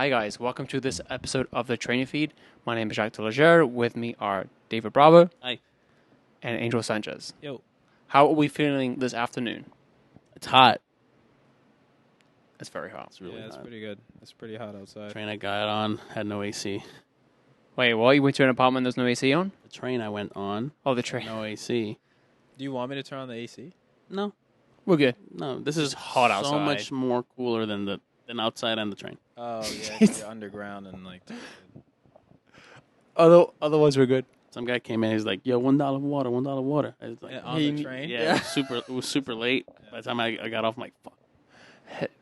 Hi guys, welcome to this episode of the Training Feed. My name is Jacques Delager. With me are David Bravo. Hi. And Angel Sanchez. Yo. How are we feeling this afternoon? It's hot. It's very hot. It's really it's hot. pretty good. It's pretty hot outside. The train I got on had no AC. Wait, what? You went to an apartment there's no AC on? The train I went on, Oh, the train. no AC. Do you want me to turn on the AC? No, We're good. no. This is hot so outside. much more cooler than outside on the train. Oh yeah, 'cause you're underground and like. Otherwise, we're good. Some guy came in. He's like, "Yo, $1 water, $1 water." I was like, On the train. yeah, it was super late. By the time I got off, I'm like, "Fuck."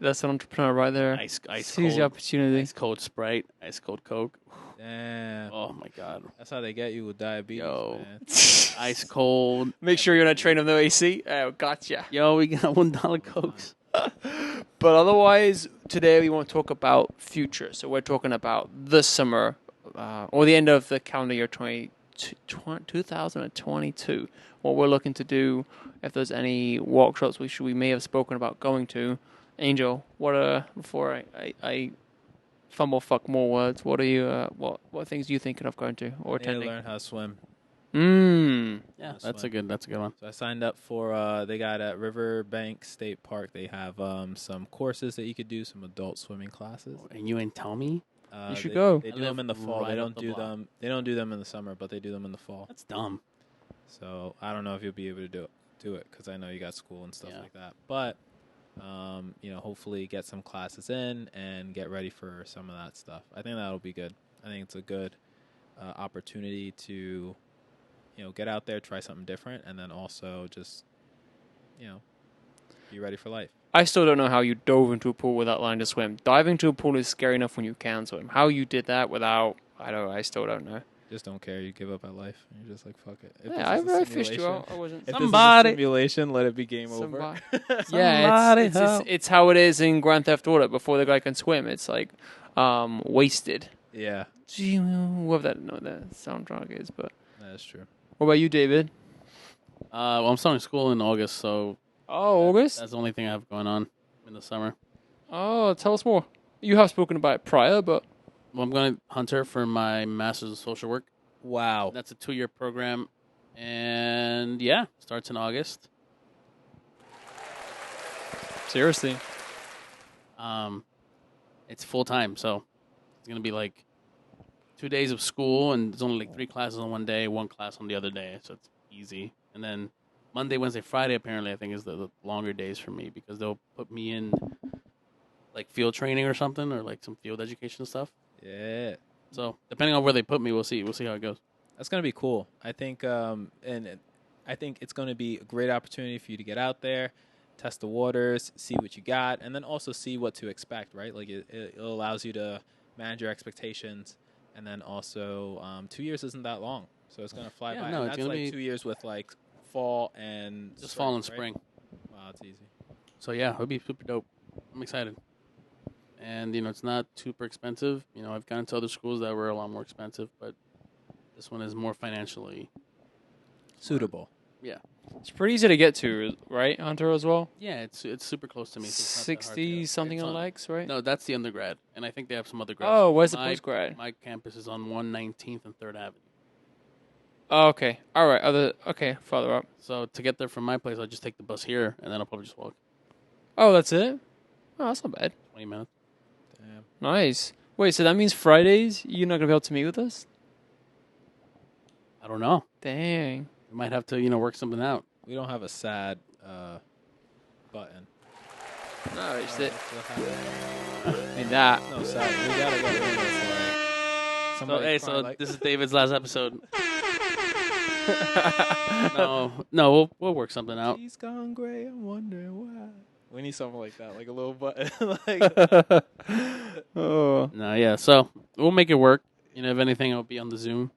That's an entrepreneur right there. Ice Seize the cold, opportunity. ice cold Sprite, ice cold Coke. Damn. Oh my god, That's how they get you with diabetes, Yo. man. ice cold. Make sure you're on a train with no AC. Oh, gotcha. Yo, we got $1 Cokes. But otherwise, today we want to talk about future. So we're talking about this summer, or the end of the calendar year 2022. What we're looking to do, if there's any workshops we may have spoken about going to. Angel, before I fumble fuck more words, what are you? What things are you thinking of going to or I need to attending? learn how to swim. Yeah, that's a good one. So I signed up for. They got at Riverbank State Park. They have some courses that you could do, some adult swimming classes. And you ain't tell me? You should go. They I do them live in the fall. right They up don't the do block. them. They don't do them in the summer, but they do them in the fall. That's dumb. So I don't know if you'll be able to do it because I know you got school and stuff Yeah. like that. But hopefully get some classes in and get ready for some of that stuff. I think that'll be good. I think it's a good opportunity to, get out there, try something different, and then also just, be ready for life. I still don't know how you dove into a pool without learning to swim. Diving into a pool is scary enough when you can swim. How you did that without, I still don't know. Just don't care. You give up at life. And you're just like, fuck it. If Yeah, this is a I fished you simulation- out. I wasn't. If Somebody- this is a simulation, let it be game over. Somebody- Somebody Yeah, help. it's how it is in Grand Theft Auto. Before the guy can swim, it's like wasted. Yeah, Whatever that soundtrack is. But that's true. what about you, David? Well, I'm starting school in August, so Oh, August. that's the only thing I have going on in the summer. Oh, tell us more. You have spoken about it prior, but Well, I'm going to Hunter for my Master's of Social Work. Wow. That's a 2-year program, and yeah, starts in August. seriously, It's full time, so it's going to be like 2 days of school, and there's only like 3 classes on one day, 1 class on the other day, so it's easy. And then Monday, Wednesday, Friday, apparently, I think is the longer days for me because they'll put me in like field training or something, or like some field education stuff. Yeah. So depending on where they put me, we'll see. We'll see how it goes. That's going to be cool. I think, I think it's going to be a great opportunity for you to get out there, test the waters, see what you got, and then also see what to expect, right? Like it allows you to manage your expectations, and then also 2 years isn't that long, so it's going to fly Yeah, by. no, And it's that's gonna like be- 2 years with like fall and Just fall and right? spring. Wow, that's easy. So yeah, it'll be super dope. I'm excited. And it's not super expensive. I've gone to other schools that were a lot more expensive, but this one is more financially Suitable. Yeah. it's pretty easy to get to, right, Hunter, as well. Yeah, it's super close to me. So it's not that hard to 60 get. something It's on on- legs, right? No, that's the undergrad, and I think they have some other grad. Oh, schools. where's the My- postgrad? My campus is on 119th and 3rd Avenue. Oh, okay. All right. Okay, farther up. So to get there from my place, I'll just take the bus here, and then I'll probably just walk Oh, that's it? Oh, that's not bad. 20 minutes. Damn. Nice. Wait, so that means Fridays you're not going to be able to meet with us? I don't know. Dang. We might have to, work something out. We don't have a sad button. No, it's Oh, it. what happened? I mean, that. No, sad. We got to get one that's like... So, somebody hey, crying like- this is David's last episode. No, we'll work something out. She's gone gray. I'm wondering why. We need something like that, like a little button. like, Oh. No, yeah. So we'll make it work. If anything, I'll be on the Zoom.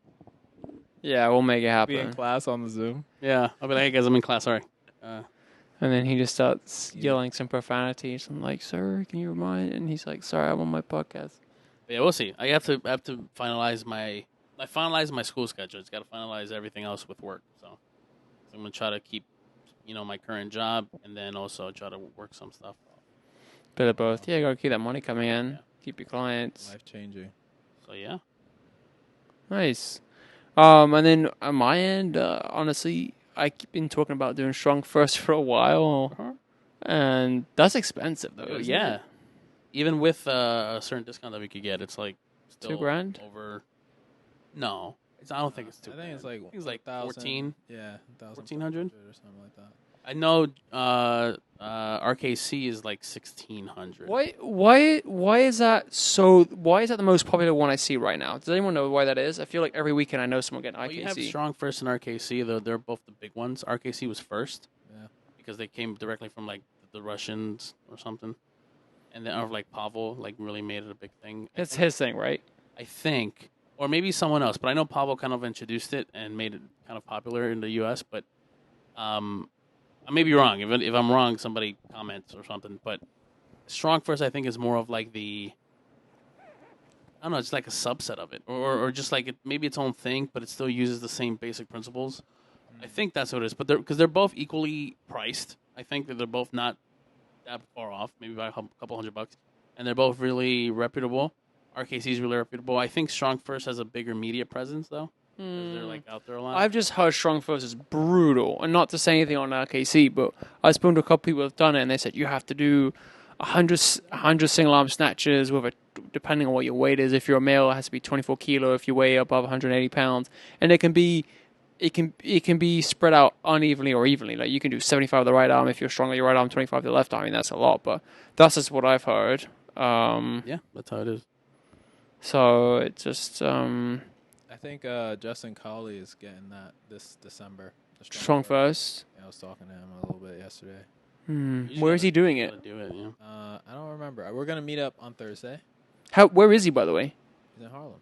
Yeah, we'll make it be in happen. class on the Zoom. Yeah, I'll be like, hey guys, I'm in class. Sorry. And then he just starts Yeah. yelling some profanities. I'm like, sir, can you remind? And he's like, sorry, I'm on my podcast. Yeah, we'll see. I have to finalize my school schedule. It's got to finalize everything else with work. So I'm gonna try to keep, my current job, and then also try to work some stuff. Bit of both. Yeah, you gotta keep that money coming in. keep your clients. Life changing. So yeah. Nice. And then on my end, honestly, I've been talking about doing Strong First for a while, Uh-huh. and that's expensive though. Isn't Yeah. it? Even with a certain discount that we could get, it's like still $2,000? over. No, I don't think it's two. I think it's like I think it's like 1,000, 14. Yeah, 1,400? or something like that. I know RKC is like 1,600. Why is that so? Why is that the most popular one I see right now? Does anyone know why that is? I feel like every weekend I know someone getting Well, you have IKC. Strong First and RKC, though they're both the big ones. RKC was first, Yeah. because they came directly from like the Russians or something, and then or like Pavel like really made it a big thing. It's his thing, right? I think, or maybe someone else, but I know Pavel kind of introduced it and made it kind of popular in the U.S. But I may be wrong. If I'm wrong, somebody comments or something. But Strong First, I think, is more of like I don't know, it's like a subset of it, or just like maybe its own thing, but it still uses the same basic principles. I think that's what it is. But because they're both equally priced, I think that they're both not that far off, maybe by a couple $100, and they're both really reputable. RKC is really reputable. I think Strong First has a bigger media presence though, 'cause they're like out there a lot. I've just heard Strong First is brutal, and not to say anything on RKC, but I've spoken to a couple people who've done it, and they said you have to do 100 single arm snatches with depending on what your weight is. If you're a male, it has to be 24 kilo. If you weigh above 180 pounds, and it can be spread out unevenly or evenly. Like you can do 75 with the right arm if you're strong with your right arm, 25 with the left arm. I mean, that's a lot, but that's just what I've heard. Yeah, that's how it is. So it's just I think Justin Colley is getting that this December. The Strong First. Yeah, I was talking to him a little bit yesterday. You just Where is he doing gotta it? do it, yeah. I don't remember. We're gonna meet up on Thursday. Where is he, by the way? He's in Harlem.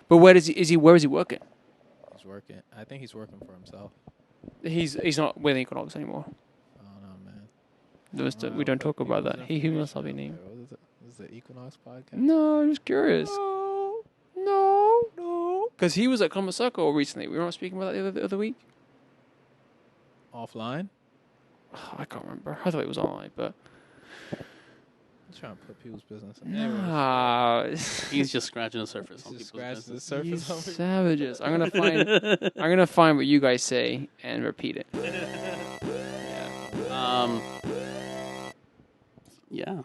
But where is he working? He's working. I think he's working for himself. He's not with Equinox anymore. I don't know, man. We don't talk about that. He must not be named. What is it? Is it the Equinox podcast? No, I'm just curious. No. Because he was at Columbus Circle recently. We were not speaking about that the other week. Offline? I can't remember. I thought it was online, but He's trying to put people's business. nah. He's just scratching the surface. He's on just people's scratching the business. surface. You of it. savages. I'm gonna find what you guys say and repeat it. Yeah.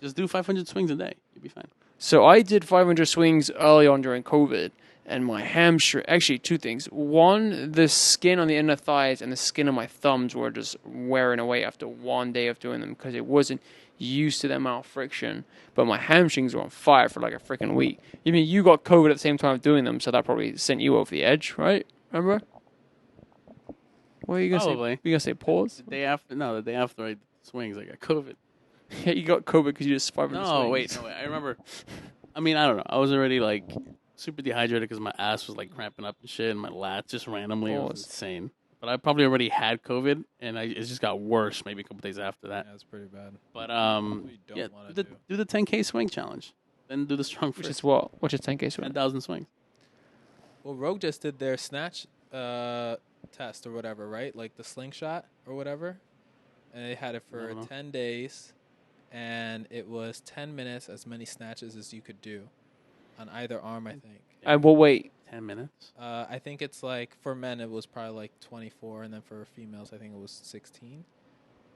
Just do 500 swings a day. You'll be fine. So I did 500 swings early on during COVID, and my hamstring. Actually, two things. One, the skin on the inner thighs and the skin on my thumbs were just wearing away after one day of doing them because it wasn't used to the amount of friction. But my hamstrings were on fire for like a freaking week. You mean you got COVID at the same time of doing them, so that probably sent you over the edge, right? Remember? What are you gonna Probably. say? You gonna say pause? The day after I did swings, I got COVID. Yeah, you got COVID because you just 500 swings. No, wait. I remember. I mean, I don't know. I was already like super dehydrated because my ass was like cramping up and shit, and my lats just randomly. It was insane. But I probably already had COVID, and it just got worse maybe a couple days after that. Yeah, it's pretty bad. But We don't yeah, wanna do the 10K swing challenge, then do the Strong Which First. is what? Which is 10K swing? 10,000 swings. Well, Rogue just did their snatch test or whatever, right? Like the slingshot or whatever. And they had it for 10 days. And it was 10 minutes, as many snatches as you could do on either arm, I think. And we'll wait. 10 minutes. I think it's like, for men, it was probably like 24. And then for females, I think it was 16.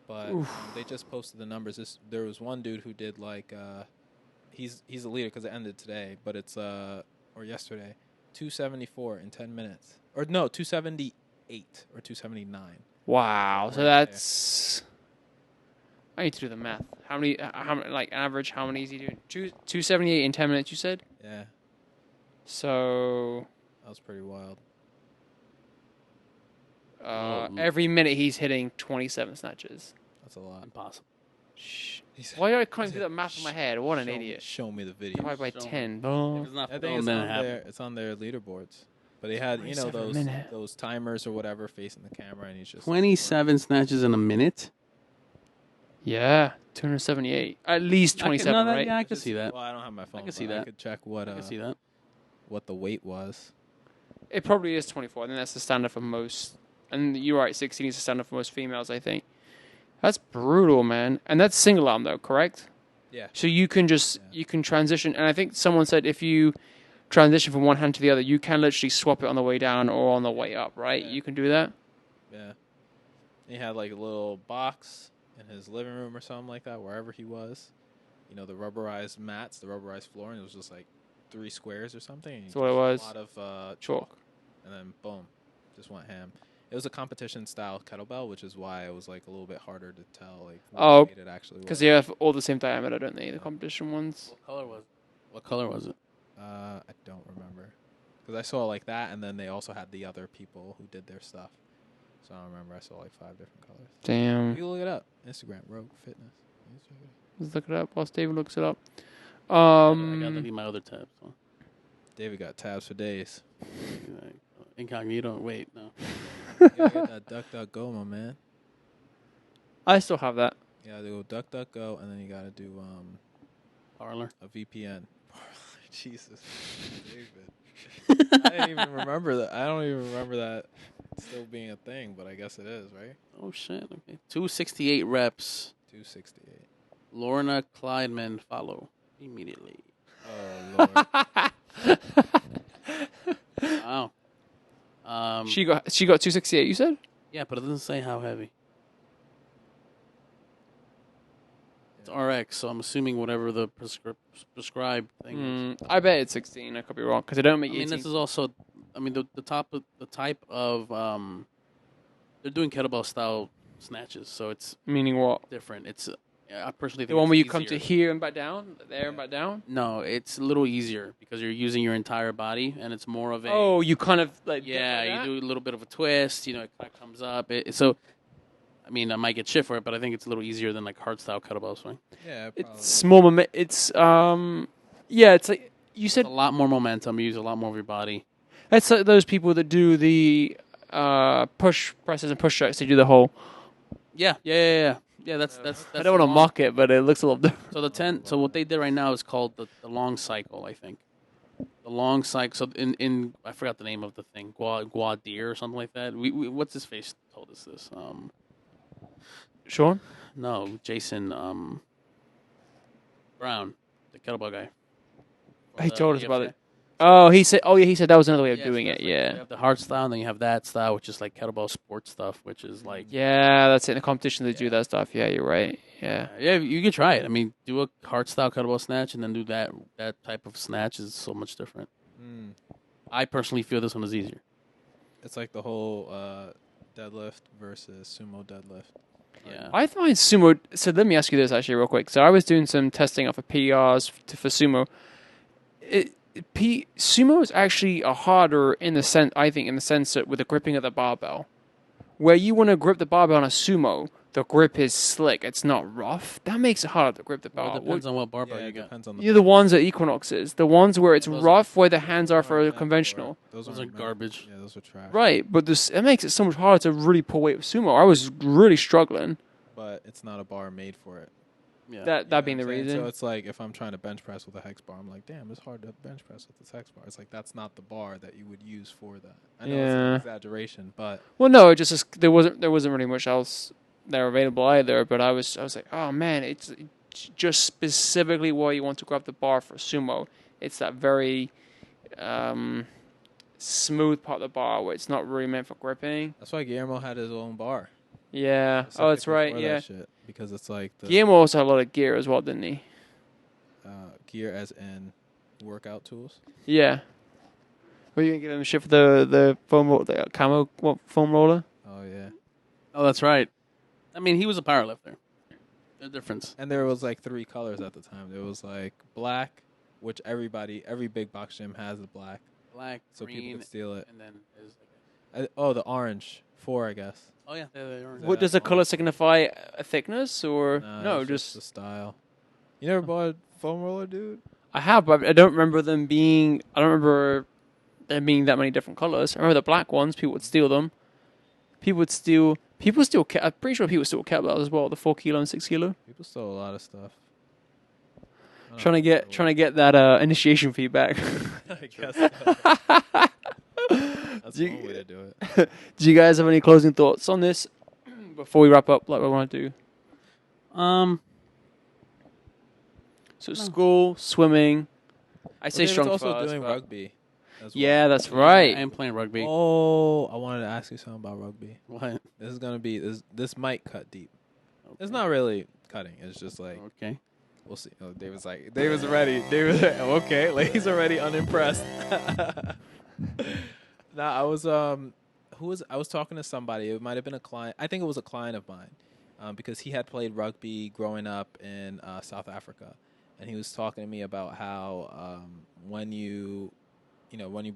But they just posted the numbers. There was one dude who did like, he's a leader because it ended today. But it's, or yesterday, 274 in 10 minutes. Or no, 278 or 279. Wow. So Right that's. I need to do the math. How many? Like average? How many is he doing? 278 in 10 minutes. You said. Yeah, So. that was pretty wild. Every minute he's hitting 27 snatches. That's a lot. Impossible. Shh. Why do I can't do that math in my head? What an idiot. Show me the video. Divided by Show me. 10. If Oh. it's not I think filmed, it's then on it happened. it's on their leaderboards. But they had, 27 minute. those timers or whatever facing the camera, and he's just 27 snatches in a minute. Yeah. 278. At least 27, right? Yeah, I can see that. Well, I don't have my phone. can see but I that. could check what I can see that. what the weight was. It probably is 24. I think that's the standard for most. And you're right, 16 is the standard for most females, I think. That's brutal, man. And that's single arm, though, correct? Yeah. So you can you can transition, and I think someone said if you transition from one hand to the other, you can literally swap it on the way down or on the way up, right? Yeah. You can do that. Yeah. He had like a little box in his living room or something like that, wherever he was. You know, the rubberized mats, the rubberized floor, and it was just like 3 squares or something. And That's what it was. A lot of Chalk. and then boom, just went ham. It was a competition style kettlebell, which is why it was like a little bit harder to tell like what weight it actually was. Because they have all the same diameter, don't they? The competition ones. What color was it? I don't remember, because I saw like that, and then they also had the other people who did their stuff. So I don't remember. I saw like 5 different colors. Damn. You can look it up. Instagram, Rogue Fitness. Let's look it up whilst David looks it up. I gotta delete my other tab. So. David got tabs for days. Incognito. Wait, no. You gotta get that DuckDuckGo, my man. I still have that. You gotta go DuckDuckGo, and then you gotta do Parlor. a VPN. Jesus, David. I didn't even remember that. I don't even remember that still being a thing, but I guess it is, right? Oh shit. Okay. 268 reps. 268. Lorna Kleideman follow immediately. Oh Lord. Wow. She got 268. You said? Yeah, but it doesn't say how heavy. It's RX, so I'm assuming whatever the prescribed thing is. I bet it's 16. I could be wrong because they don't make. I mean, 18. this is also. I mean, the type of they're doing kettlebell style snatches, so it's Meaning what? different. It's I personally think The one it's where you easier. come to here and back down, there and back down. No, it's a little easier because you're using your entire body, and it's more of a. Oh, you kind of like. Yeah, you do a little bit of a twist. You know, it kind of comes up. So, I mean, I might get shit for it, but I think it's a little easier than like hard style kettlebell swing. Yeah, probably. It's small moment. It's yeah. It's like you said. A lot more momentum. You use a lot more of your body. That's like those people that do the push presses and push checks. They do the whole. Yeah. That's I don't want to mock it, but it looks a little different. So So what they did right now is called the long cycle. I think the long cycle. So in I forgot the name of the thing. Guadir or something like that. We what's his face told us this. Sean? No, Jason Brown, the kettlebell guy. He told us about it. Oh, he said. Oh, yeah, he said that was another way of doing it. You Yeah. have the hard style, and then you have that style, which is like kettlebell sports stuff, which is like Yeah, that's it. In the competition, they do that stuff. Yeah, you're right. Yeah. yeah, you can try it. I mean, do a hard style kettlebell snatch, and then do that type of snatch is so much different. I personally feel this one is easier. It's like the whole deadlift versus sumo deadlift. Yeah, I find sumo. So let me ask you this actually, real quick. So I was doing some testing off of PRs for sumo. Sumo is actually a harder in the sense, I think, in the sense that with the gripping of the barbell, where you want to grip the barbell on a sumo, the grip is slick. It's not rough. That makes it harder to grip the well, barbell. it depends on what barbell Yeah, you it got. depends on the. You're the ones at Equinoxes, the ones where it's Those rough, where the hands are for Those conventional. Those are aren't meant- garbage. Yeah, those are trash. Right, but it makes it so much harder to really pull weight with sumo. I was really struggling. But it's not a bar made for it. Yeah, That being You the know what I'm saying? reason. So it's like if I'm trying to bench press with a hex bar, I'm like, damn, it's hard to bench press with this hex bar. It's like that's not the bar that you would use for that. I know it's Yeah. an exaggeration, but Well, no, it just there wasn't really much else there available either. But I was like, oh man, it's just specifically where you want to grab the bar for sumo. It's that very smooth part of the bar where it's not really meant for gripping. that's why Guillermo had his own bar. Yeah. Oh, that's specifically right. for that Yeah. shit, because it's like the Guillermo also had a lot of gear as well, didn't he? gear as in workout tools. Yeah. Were you gonna give him shit for the foam the camo foam roller? Oh yeah. Oh, that's right. I mean, he was a powerlifter. The difference. And there was like 3 colors at the time. There was like black, which every big box gym has the black, Black, so people green, could steal it. and then there's The orange 4, I guess. oh yeah, they are. What does the color signify? A thickness or no? it's Just the style. You never bought a foam roller, dude? I have, but I don't remember them being. I don't remember there being that many different colors. I remember the black ones. People would steal them. People still. I'm pretty sure people still kettlebells as well. The 4 kilo and 6 kilo. People stole a lot of stuff. Trying to get that initiation feedback. I guess so. That's Do you- one way to do it. Do you guys have any closing thoughts on this before we wrap up? Like we want to do. So school, swimming. I say David's strong also first, doing but- rugby. As well. Yeah, that's I right. am playing rugby. Oh, I wanted to ask you something about rugby. What? This is gonna be this might cut deep. Okay. It's not really cutting. It's just like Okay. we'll see. Oh, David's ready. David's okay. Like he's already unimpressed. Nah, I was I was talking to somebody. It might have been a client. I think it was a client of mine, because he had played rugby growing up in South Africa, and he was talking to me about how when you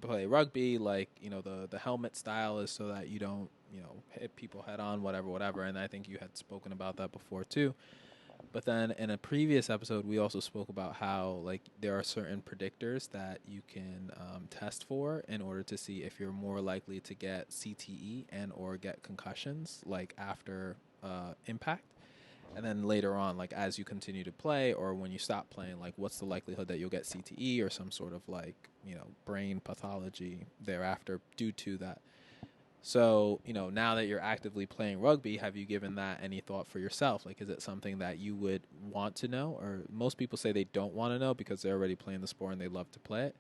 play rugby, like the helmet style is so that you don't hit people head on, whatever. And I think you had spoken about that before too. But then in a previous episode, we also spoke about how like there are certain predictors that you can test for in order to see if you're more likely to get CTE and or get concussions like after impact. And then later on, like as you continue to play or when you stop playing, like what's the likelihood that you'll get CTE or some sort of like, brain pathology thereafter due to that. So, now that you're actively playing rugby, have you given that any thought for yourself? Like, is it something that you would want to know? Or most people say they don't want to know because they're already playing the sport and they love to play it.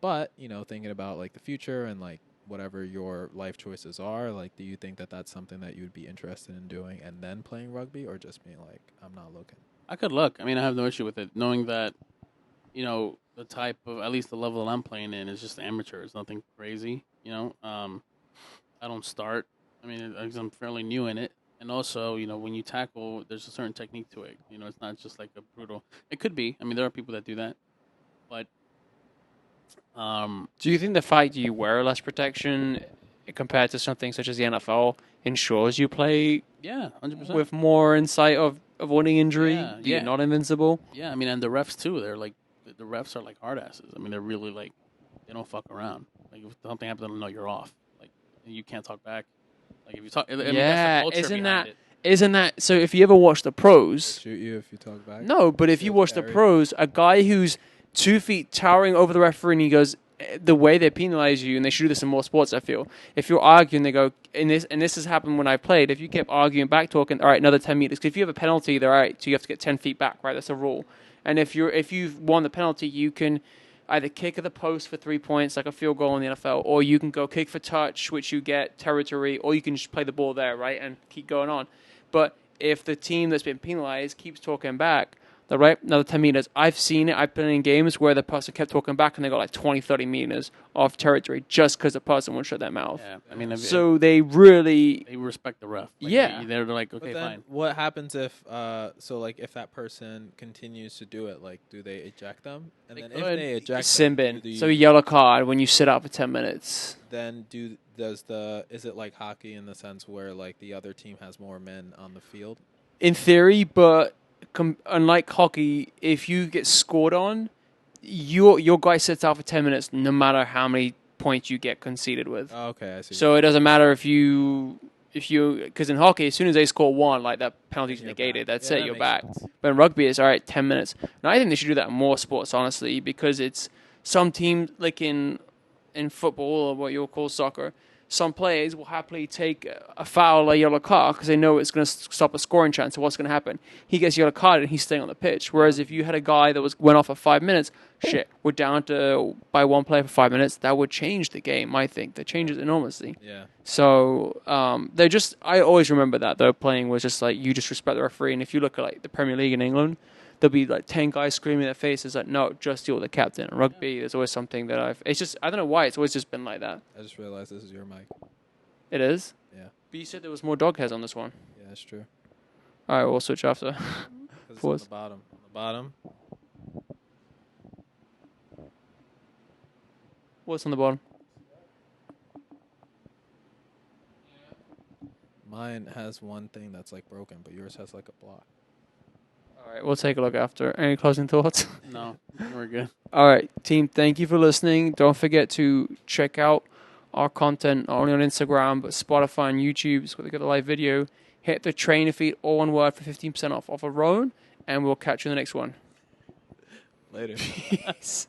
But, thinking about like the future and like whatever your life choices are, like, do you think that that's something that you would be interested in doing and then playing rugby or just being like, I'm not looking? I could look. I mean, I have no issue with it, knowing that, the type of, at least the level that I'm playing in is just amateur. It's nothing crazy, I don't start. I mean, because I'm fairly new in it. And also, when you tackle, there's a certain technique to it. It's not just like a brutal. It could be. I mean, there are people that do that. But Do you think the fact you wear less protection compared to something such as the NFL ensures you play yeah, 100%. with more insight of avoiding injury? Yeah, You're yeah. not invincible. Yeah, I mean, and the refs too. They're like, the refs are like hard asses. I mean, they're really like, they don't fuck around. Like if something happens, no, you're off. Like you can't talk back. Like if you talk, I mean, Yeah, that's the culture isn't behind that it. isn't that so? If you ever watch the They'll pros, shoot you if you talk back. no, but if you Still watch the carry. pros, a guy who's 2 feet towering over the referee and he goes, the way they penalize you, and they should do this in more sports, I feel. If you're arguing, they go, and this has happened when I played, if you kept arguing back talking, all right, another 10 meters. 'Cause if you have a penalty, they're all right, so you have to get 10 feet back, right? That's a rule. And if you've won the penalty, you can either kick at the post for 3 points, like a field goal in the NFL, or you can go kick for touch, which you get territory, or you can just play the ball there, right, and keep going on. But if the team that's been penalized keeps talking back, they're right, another 10 meters. I've seen it. I've been in games where the person kept talking back and they got like 20, 30 meters off territory just because the person wouldn't shut their mouth. Yeah, I mean, So they really, they respect the ref. Like, Yeah. they're like, But okay, then fine. what happens if if that person continues to do it, like do they eject them? And They then could. if they eject sin them, bin. do So a you- yellow card when you sit out for 10 minutes. then is it like hockey in the sense where like the other team has more men on the field? In theory, but unlike hockey, if you get scored on, your guy sits out for 10 minutes no matter how many points you get conceded with. Oh, okay, I see. So it doesn't matter if you because in hockey, as soon as they score one, like that penalty's Then you're negated. back. That's Yeah, it, that you're makes back. sense. But in rugby, it's all right, 10 minutes. And I think they should do that in more sports, honestly, because it's some teams like in football or what you'll call soccer. Some players will happily take a foul, a yellow card, because they know it's going to stop a scoring chance. So what's going to happen? He gets a yellow card and he's staying on the pitch. Whereas if you had a guy that went off for 5 minutes, shit, we're down to by one player for 5 minutes. That would change the game. I think that changes enormously. Yeah. So they're just. I always remember that though. Playing was just like you just respect the referee, and if you look at like the Premier League in England, there'll be like 10 guys screaming in their faces like, no, just you're the captain. In rugby, there's always something that it's just, I don't know why, it's always just been like that. I just realized this is your mic. It is? Yeah. But you said there was more dog hairs on this one. Yeah, that's true. All right, we'll switch after. 'Cause it's on Pause. the bottom. On the bottom. What's on the bottom? Mine has one thing that's like broken, but yours has like a block. All right, we'll take a look after. Any closing thoughts? No, we're good. All right, team, thank you for listening. Don't forget to check out our content not only on Instagram, but Spotify and YouTube. So we got a live video. Hit the trainer feed, all one word, for 15% off a Roan, and we'll catch you in the next one. Later. Peace.